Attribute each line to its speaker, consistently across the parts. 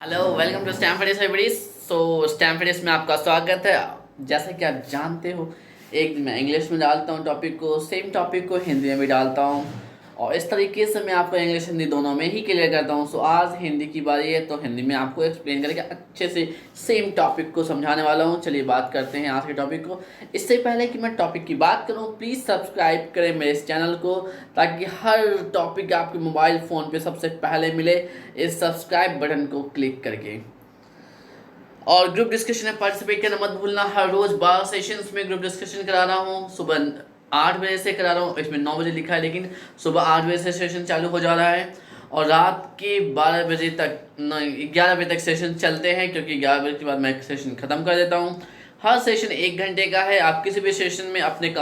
Speaker 1: Hello welcome to Stanford everybody. Stanford में आपका स्वागत है। जैसा कि आप जानते हो, एक दिन मैं इंग्लिश में डालता हूँ टॉपिक को, सेम टॉपिक को हिंदी में भी डालता हूँ और इस तरीके से मैं आपको इंग्लिश हिंदी दोनों में ही क्लियर करता हूँ। आज हिंदी की बारी है तो हिंदी में आपको एक्सप्लेन करके अच्छे से सेम टॉपिक को समझाने वाला हूँ। चलिए बात करते हैं आज के टॉपिक को। इससे पहले कि मैं टॉपिक की बात करूँ, प्लीज़ सब्सक्राइब करें मेरे इस चैनल को ताकि हर टॉपिक आपके मोबाइल फ़ोन पे सबसे पहले मिले इस सब्सक्राइब बटन को क्लिक करके। और ग्रुप डिस्कशन में पार्टिसिपेट करना मत भूलना। हर रोज़ 12 सेशंस में ग्रुप डिस्कशन करा रहा हूँ। सुबह 8 बजे से करा रहा हूँ, इसमें 9 बजे लिखा है लेकिन सुबह 8 बजे से सेशन चालू हो जा रहा है और रात के 12 बजे तक 11 बजे तक सेशन चलते हैं, क्योंकि 11 बजे के बाद मैं सेशन ख़त्म कर देता हूँ। हर सेशन 1 घंटे का है। आप किसी भी सेशन में अपने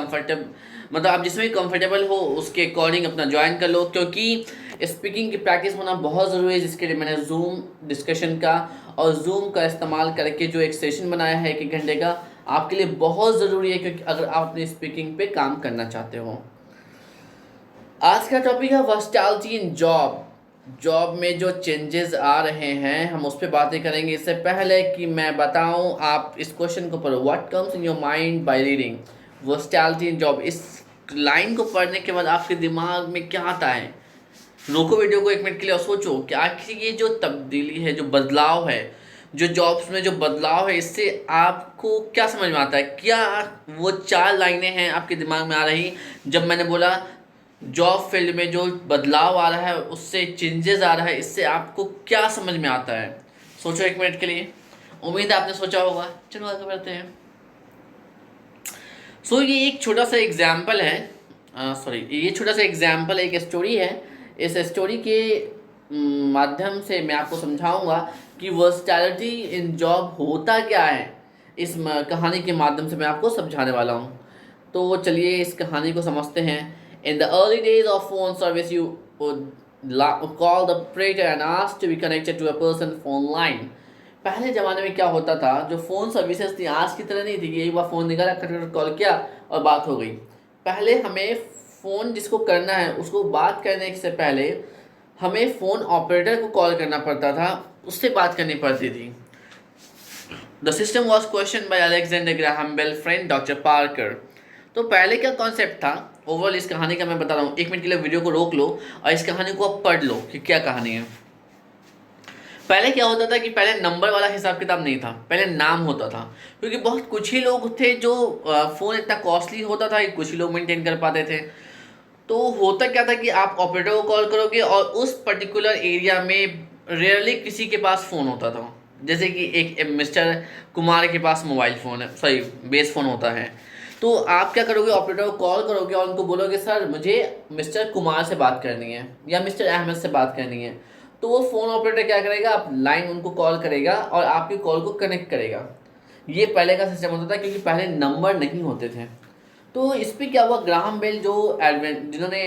Speaker 1: आप जिसमें भी कंफर्टेबल हो उसके अकॉर्डिंग अपना ज्वाइन कर लो, क्योंकि स्पीकिंग की प्रैक्टिस होना बहुत ज़रूरी है, जिसके लिए मैंने जूम डिस्कशन का और जूम का इस्तेमाल करके जो एक सेशन बनाया है 1 घंटे का, आपके लिए बहुत ज़रूरी है, क्योंकि अगर आप अपनी स्पीकिंग पे काम करना चाहते हो। आज का टॉपिक है वर्सटैलिटी इन जॉब। जॉब में जो चेंजेस आ रहे हैं हम उस पर बातें करेंगे। इससे पहले कि मैं बताऊं, आप इस क्वेश्चन को पढ़ो, what comes in your mind by reading versatility in job. इस लाइन को पढ़ने के बाद आपके दिमाग में क्या आता है? रोको वीडियो को 1 मिनट के लिए और सोचो कि आखिर ये जो तब्दीली है, जो बदलाव है, जो जॉब्स में जो बदलाव है, इससे आपको क्या समझ में आता है? क्या वो 4 लाइनें हैं आपके दिमाग में आ रही जब मैंने बोला जॉब फील्ड में जो बदलाव आ रहा है, उससे चेंजेस आ रहा है, इससे आपको क्या समझ में आता है? सोचो 1 मिनट के लिए। उम्मीद है आपने सोचा होगा। चलो आगे बढ़ते हैं। ये एक छोटा सा एग्जाम्पल है, ये छोटा सा एग्जाम्पल एक स्टोरी है। इस स्टोरी के माध्यम से मैं आपको समझाऊंगा कि वर्सटैलिटी इन जॉब होता क्या है। इस कहानी के माध्यम से मैं आपको समझाने वाला हूँ। तो चलिए इस कहानी को समझते हैं। In the early days of phone service you call the operator and ask to be connected to a person phone line. पहले ज़माने में क्या होता था, जो फ़ोन सर्विसेज थी आज की तरह नहीं थी कि एक बार फ़ोन निकाला, खट खट कॉल किया और बात हो गई। पहले हमें फ़ोन जिसको करना है उसको बात करने से पहले हमें फ़ोन ऑपरेटर को कॉल करना पड़ता था, उससे बात करनी पड़ती थी। The system was question by Alexander Graham Bell friend doctor Parker. तो पहले क्या कॉन्सेप्ट था ओवरऑल इस कहानी का मैं बता रहा हूँ। 1 मिनट के लिए वीडियो को रोक लो और इस कहानी को आप पढ़ लो कि क्या कहानी है। पहले क्या होता था कि पहले नंबर वाला हिसाब किताब नहीं था, पहले नाम होता था, क्योंकि बहुत कुछ ही लोग थे जो फ़ोन इतना कॉस्टली होता था कि कुछ ही लोग मेंटेन कर पाते थे। तो होता क्या था कि आप ऑपरेटर को कॉल करोगे और उस पर्टिकुलर एरिया में रेयरली किसी के पास फ़ोन होता था। जैसे कि एक मिस्टर कुमार के पास मोबाइल फ़ोन है, सॉरी बेस फ़ोन होता है। तो आप क्या करोगे, ऑपरेटर को कॉल करोगे और उनको बोलोगे सर मुझे मिस्टर कुमार से बात करनी है या मिस्टर अहमद से बात करनी है। तो वो फ़ोन ऑपरेटर क्या करेगा, आप लाइन उनको कॉल करेगा और आपकी कॉल को कनेक्ट करेगा। ये पहले का सिस्टम होता था, क्योंकि पहले नंबर नहीं होते थे। तो इस पर क्या हुआ, ग्राहम बेल जो जिन्होंने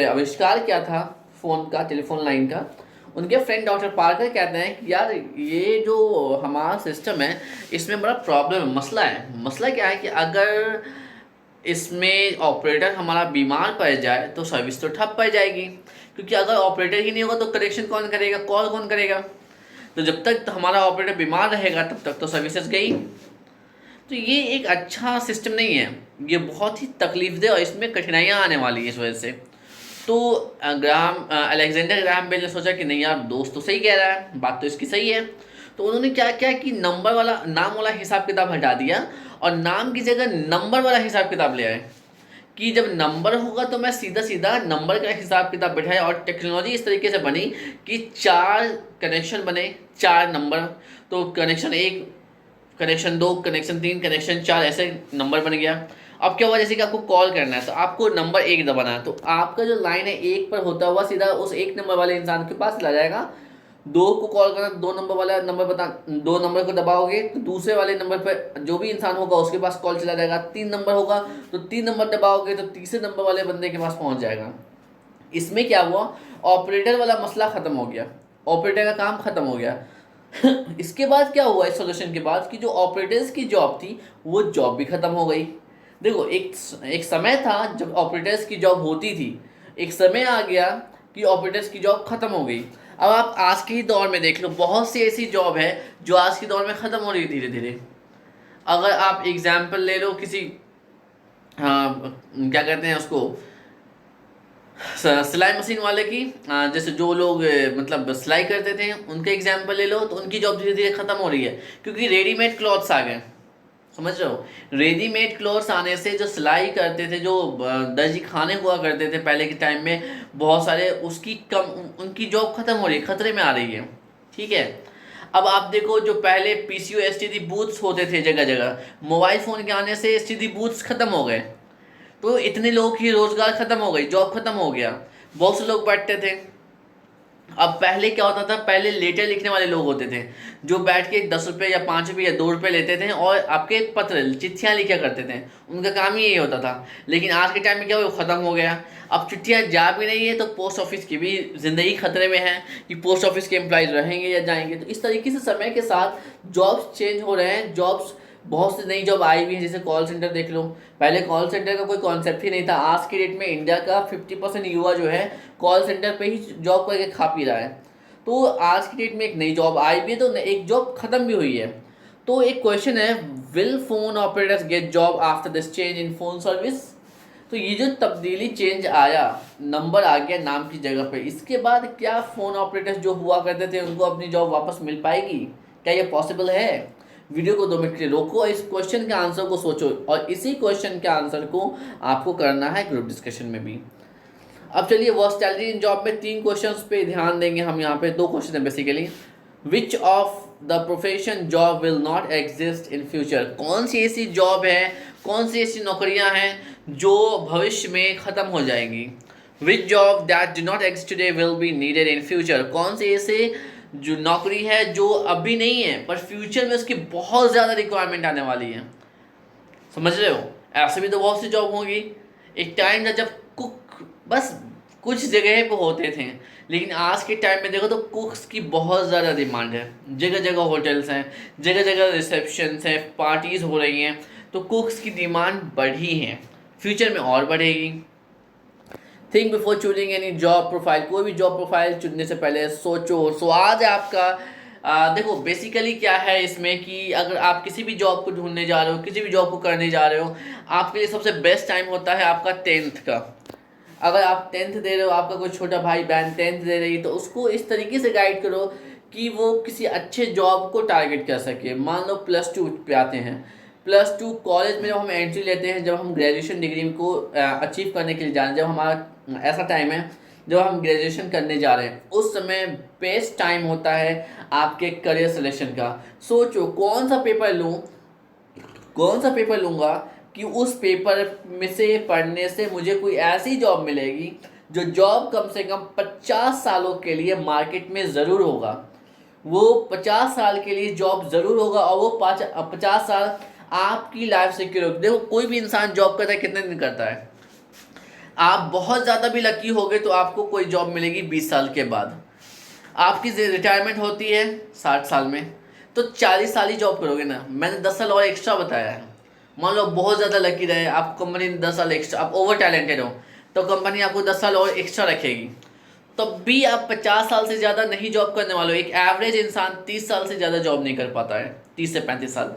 Speaker 1: आविष्कार किया था फ़ोन का, टेलीफोन लाइन का, उनके फ्रेंड डॉक्टर पार्कर कहते हैं कि यार ये जो हमारा सिस्टम है इसमें बड़ा प्रॉब्लम है, मसला है। मसला क्या है कि अगर इसमें ऑपरेटर हमारा बीमार पड़ जाए तो सर्विस तो ठप पड़ जाएगी, क्योंकि अगर ऑपरेटर ही नहीं होगा तो कनेक्शन कौन करेगा, कॉल कौन करेगा? तो जब तक तो हमारा ऑपरेटर बीमार रहेगा तब तक तो सर्विसेज गई। तो ये एक अच्छा सिस्टम नहीं है, ये बहुत ही तकलीफदेह और इसमें कठिनाइयाँ आने वाली है इस वजह से। तो अलेक्जेंडर ग्राहम बेल ने सोचा कि नहीं यार, दोस्त तो सही कह रहा है, बात तो इसकी सही है। तो उन्होंने क्या किया कि नंबर वाला नाम वाला हिसाब किताब हटा दिया और नाम की जगह नंबर वाला हिसाब किताब ले आए कि जब नंबर होगा तो मैं सीधा सीधा नंबर का हिसाब किताब बैठाया। और टेक्नोलॉजी इस तरीके से बनी कि 4 कनेक्शन बने, 4 नंबर। तो कनेक्शन 1, कनेक्शन 2, कनेक्शन 3, कनेक्शन 4, ऐसे नंबर बन गया। अब क्या हुआ, जैसे कि आपको कॉल करना है तो आपको नंबर 1 दबाना है, तो आपका जो लाइन है 1 पर होता हुआ सीधा उस 1 नंबर वाले इंसान के पास चला जाएगा। 2 को कॉल करना, 2 नंबर वाला नंबर बता, 2 नंबर को दबाओगे तो दूसरे वाले नंबर पर जो भी इंसान होगा उसके पास कॉल चला जाएगा। 3 नंबर होगा तो 3 नंबर दबाओगे तो तीसरे नंबर वाले बंदे के पास पहुंच जाएगा। इसमें क्या हुआ, ऑपरेटर वाला मसला ख़त्म हो गया, ऑपरेटर का काम ख़त्म हो गया। इसके बाद क्या हुआ, इस सोल्यूशन के बाद कि जो ऑपरेटर्स की जॉब थी वो जॉब भी ख़त्म हो गई। देखो एक समय था जब ऑपरेटर्स की जॉब होती थी, एक समय आ गया कि ऑपरेटर्स की जॉब ख़त्म हो गई। अब आप आज के ही दौर में देख लो, बहुत सी ऐसी जॉब है जो आज के दौर में ख़त्म हो रही है धीरे धीरे। अगर आप एग्जाम्पल ले लो किसी, क्या कहते हैं उसको, सिलाई मशीन वाले की, जैसे जो लोग मतलब सिलाई करते थे उनके एग्जाम्पल ले लो, तो उनकी जॉब धीरे धीरे ख़त्म हो रही है क्योंकि रेडीमेड क्लॉथ्स आ गए। समझ रहे हो, रेडीमेड क्लॉथ्स आने से जो सिलाई करते थे, जो दर्जी खाने हुआ करते थे पहले के टाइम में, बहुत सारे उसकी कम, उनकी जॉब ख़त्म हो रही है, ख़तरे में आ रही है। ठीक है, अब आप देखो जो पहले पीसीओ एसटीडी बूथ्स होते थे जगह जगह, मोबाइल फ़ोन के आने से एसटीडी बूथ्स ख़त्म हो गए, तो इतने लोगों की रोज़गार ख़त्म हो गई, जॉब ख़त्म हो गया, बहुत से लोग बैठते थे। अब पहले क्या होता था, पहले लेटर लिखने वाले लोग होते थे जो बैठ के 10 रुपये या 5 रुपये या 2 रुपये लेते थे और आपके पत्र चिट्ठियाँ लिखा करते थे, उनका काम ही यही होता था। लेकिन आज के टाइम में क्या हुआ, ख़त्म हो गया। अब चिट्ठियाँ जा भी नहीं है तो पोस्ट ऑफिस की भी ज़िंदगी खतरे में है कि पोस्ट ऑफिस के एम्प्लॉयज़ रहेंगे या जाएंगे। तो इस तरीके से समय के साथ जॉब्स चेंज हो रहे हैं, जॉब्स, बहुत सी नई जॉब आई भी है, जैसे कॉल सेंटर देख लो। पहले कॉल सेंटर का कोई कॉन्सेप्ट ही नहीं था, आज की डेट में इंडिया का 50% युवा जो है कॉल सेंटर पे ही जॉब करके खा पी रहा है। तो आज की डेट में एक नई जॉब आई भी है, तो एक जॉब ख़त्म भी हुई है। तो एक क्वेश्चन है, will phone operators get job after this change in phone service? तो ये जो तब्दीली, चेंज आया, नंबर आ गया नाम की जगह पे, इसके बाद क्या फ़ोन ऑपरेटर्स जो हुआ करते थे उनको अपनी जॉब वापस मिल पाएगी? क्या ये पॉसिबल है? वीडियो को 2 मिनट के लिए रोको और इस क्वेश्चन के आंसर को सोचो, और इसी क्वेश्चन के आंसर को आपको करना है ग्रुप डिस्कशन में भी। अब चलिए, वर्सटैलिटी इन जॉब में 3 क्वेश्चंस पे ध्यान देंगे हम। यहाँ पे 2 क्वेश्चन है basically. Which of the profession job will not exist in future? कौन सी ऐसी जॉब है, कौन सी ऐसी नौकरियां हैं जो भविष्य में ख़त्म हो जाएंगी? Which job that do not exist today will be needed in future? कौन सी ऐसे जो नौकरी है जो अभी नहीं है पर फ्यूचर में उसकी बहुत ज़्यादा रिक्वायरमेंट आने वाली है? समझ रहे हो, ऐसे भी तो बहुत सी जॉब होंगी। एक टाइम था जब कुक बस कुछ जगह पे होते थे, लेकिन आज के टाइम में देखो तो कुक्स की बहुत ज़्यादा डिमांड है। जगह जगह होटल्स हैं, जगह जगह रिसेप्शंस हैं, पार्टीज़ हो रही हैं, तो कुक्स की डिमांड बढ़ी है, फ्यूचर में और बढ़ेगी। Think before choosing any job profile. कोई भी जॉब प्रोफाइल चुनने से पहले सोचो। सो आज आपका देखो बेसिकली क्या है इसमें कि अगर आप किसी भी जॉब को ढूंढने जा रहे हो, किसी भी जॉब को करने जा रहे हो, आपके लिए सबसे बेस्ट टाइम होता है आपका 10th का। अगर आप 10th दे रहे हो, आपका कोई छोटा भाई बहन 10th दे रही है, तो उसको इस तरीके से गाइड करो कि वो किसी अच्छे जॉब को टारगेट कर सके। मान लो +2 पे आते हैं, +2 कॉलेज में जब हम एंट्री लेते हैं, जब हम ग्रेजुएशन डिग्री को अचीव करने के लिए जा रहे हैं, जब हमारा ऐसा टाइम है जब हम ग्रेजुएशन करने जा रहे हैं, उस समय बेस्ट टाइम होता है आपके करियर सिलेक्शन का। सोचो कौन सा पेपर लूँ, कौन सा पेपर लूँगा कि उस पेपर में से पढ़ने से मुझे कोई ऐसी जॉब मिलेगी जो जॉब कम से कम 50 सालों के लिए मार्केट में ज़रूर होगा। वो 50 साल के लिए जॉब ज़रूर होगा और वो 50 साल आपकी लाइफ सिक्योर होगी। देखो कोई भी इंसान जॉब करता है, कितने दिन करता है? आप बहुत ज़्यादा भी लकी होगे तो आपको कोई जॉब मिलेगी 20 साल के बाद। आपकी रिटायरमेंट होती है 60 साल में, तो 40 साल ही जॉब करोगे ना। मैंने 10 साल और एक्स्ट्रा बताया है। मान लो बहुत ज़्यादा लकी रहे, आपको कंपनी ने 10 साल एक्स्ट्रा, आप ओवर टैलेंटेड हो, तो कंपनी आपको 10 साल और एक्स्ट्रा रखेगी। तब भी आप 50 साल से ज़्यादा नहीं जॉब करने वाले हो। एक एवरेज इंसान 30 साल से ज़्यादा जॉब नहीं कर पाता है, 30 से 35 साल।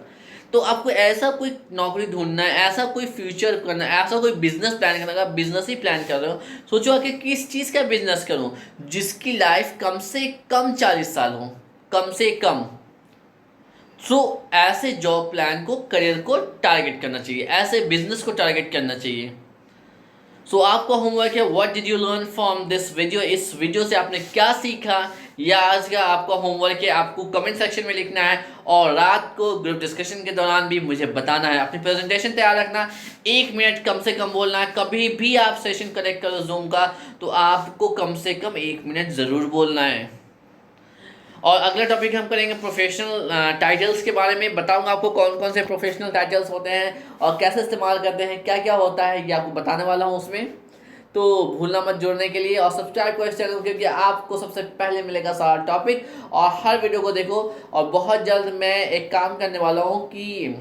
Speaker 1: तो आपको ऐसा कोई नौकरी ढूंढना है, ऐसा कोई फ्यूचर करना है, ऐसा कोई बिजनेस प्लान करना है। अगर बिजनेस ही प्लान कर रहे हो, सोचो कि किस चीज़ का बिजनेस करूं जिसकी लाइफ कम से कम 40 साल हो, कम से कम। सो ऐसे जॉब प्लान को, करियर को टारगेट करना चाहिए, ऐसे बिजनेस को टारगेट करना चाहिए। सो आपका होमवर्क है, what did you learn from this video? इस वीडियो से आपने क्या सीखा, या आज का आपका होमवर्क है, आपको कमेंट सेक्शन में लिखना है और रात को ग्रुप डिस्कशन के दौरान भी मुझे बताना है। अपनी प्रेजेंटेशन तैयार रखना, 1 मिनट कम से कम बोलना है। कभी भी आप सेशन कनेक्ट करो जूम का तो आपको कम से कम 1 मिनट ज़रूर बोलना है। और अगला टॉपिक हम करेंगे प्रोफेशनल टाइटल्स के बारे में। बताऊंगा आपको कौन कौन से प्रोफेशनल टाइटल्स होते हैं और कैसे इस्तेमाल करते हैं, क्या क्या होता है, ये आपको बताने वाला हूँ उसमें। तो भूलना मत जुड़ने के लिए और सब्सक्राइब करो इस चैनल को, क्योंकि आपको सबसे पहले मिलेगा सारा टॉपिक। और हर वीडियो को देखो। और बहुत जल्द मैं एक काम करने वाला हूँ कि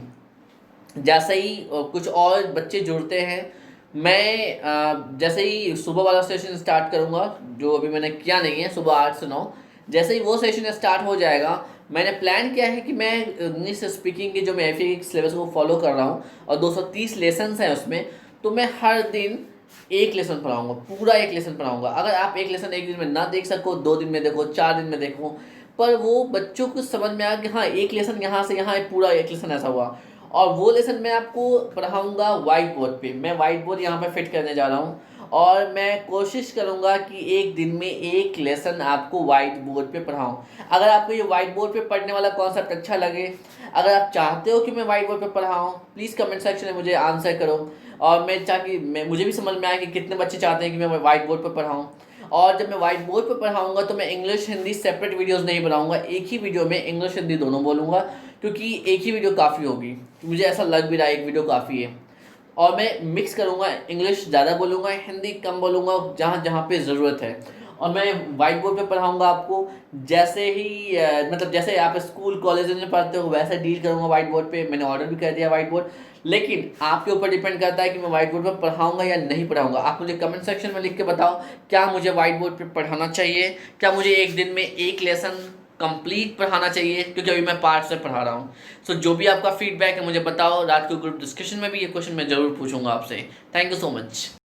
Speaker 1: जैसे ही कुछ और बच्चे जुड़ते हैं, मैं जैसे ही सुबह वाला सेशन स्टार्ट करूँगा, जो अभी मैंने किया नहीं है, सुबह 8 से 9, जैसे ही वो सेशन स्टार्ट हो जाएगा, मैंने प्लान किया है कि मैं इंग्लिश स्पीकिंग की जो मैं एफ सिलेबस को फॉलो कर रहा हूँ और 230 लेसन्स हैं उसमें, तो मैं हर दिन एक लेसन पढ़ाऊंगा, पूरा एक लेसन पढ़ाऊंगा। अगर आप एक लेसन एक दिन में ना देख सको, 2 दिन में देखो, 4 दिन में देखो, पर वो बच्चों को समझ में आ कि हाँ एक लेसन यहाँ से यहाँ पूरा एक लेसन ऐसा हुआ। और वो लेसन मैं आपको पढ़ाऊंगा वाइट बोर्ड पे। मैं वाइट बोर्ड यहाँ पे फिट करने जा रहा हूँ और मैं कोशिश करूँगा कि एक दिन में एक लेसन आपको वाइट बोर्ड पे पढ़ाऊँ। अगर आपको ये वाइट बोर्ड पे पढ़ने वाला कॉन्सेप्ट अच्छा लगे, अगर आप चाहते हो कि मैं वाइट बोर्ड पे पढ़ाऊँ, प्लीज़ कमेंट सेक्शन में मुझे आंसर करो। और मैं मुझे भी समझ में आया कि कितने बच्चे चाहते हैं कि मैं वाइट बोर्ड पर पढ़ाऊँ। और जब मैं वाइट बोर्ड पर पढ़ाऊँगा तो मैं इंग्लिश हिंदी सेपरेट वीडियोस नहीं बनाऊँगा, एक ही वीडियो में इंग्लिश हिंदी दोनों बोलूँगा, क्योंकि एक ही वीडियो काफ़ी होगी। मुझे ऐसा लग भी रहा है एक वीडियो काफ़ी है। और मैं मिक्स करूँगा, इंग्लिश ज़्यादा बोलूँगा, हिंदी कम बोलूँगा जहाँ जहाँ पे ज़रूरत है। और मैं वाइट बोर्ड पे पढ़ाऊँगा आपको, जैसे ही मतलब जैसे आप स्कूल कॉलेज में पढ़ते हो वैसे डील करूँगा वाइट बोर्ड पे। मैंने ऑर्डर भी कर दिया वाइट बोर्ड, लेकिन आपके ऊपर डिपेंड करता है कि मैं वाइट बोर्ड पर पढ़ाऊँगा या नहीं पढ़ाऊँगा। आप मुझे कमेंट सेक्शन में लिख के बताओ, क्या मुझे वाइट बोर्ड पर पढ़ाना चाहिए, क्या मुझे एक दिन में एक लेसन कंप्लीट पढ़ाना चाहिए, क्योंकि अभी मैं पार्ट से पढ़ा रहा हूँ। सो जो भी आपका फीडबैक है मुझे बताओ। रात को ग्रुप डिस्कशन में भी ये क्वेश्चन मैं ज़रूर पूछूंगा आपसे। Thank you so much.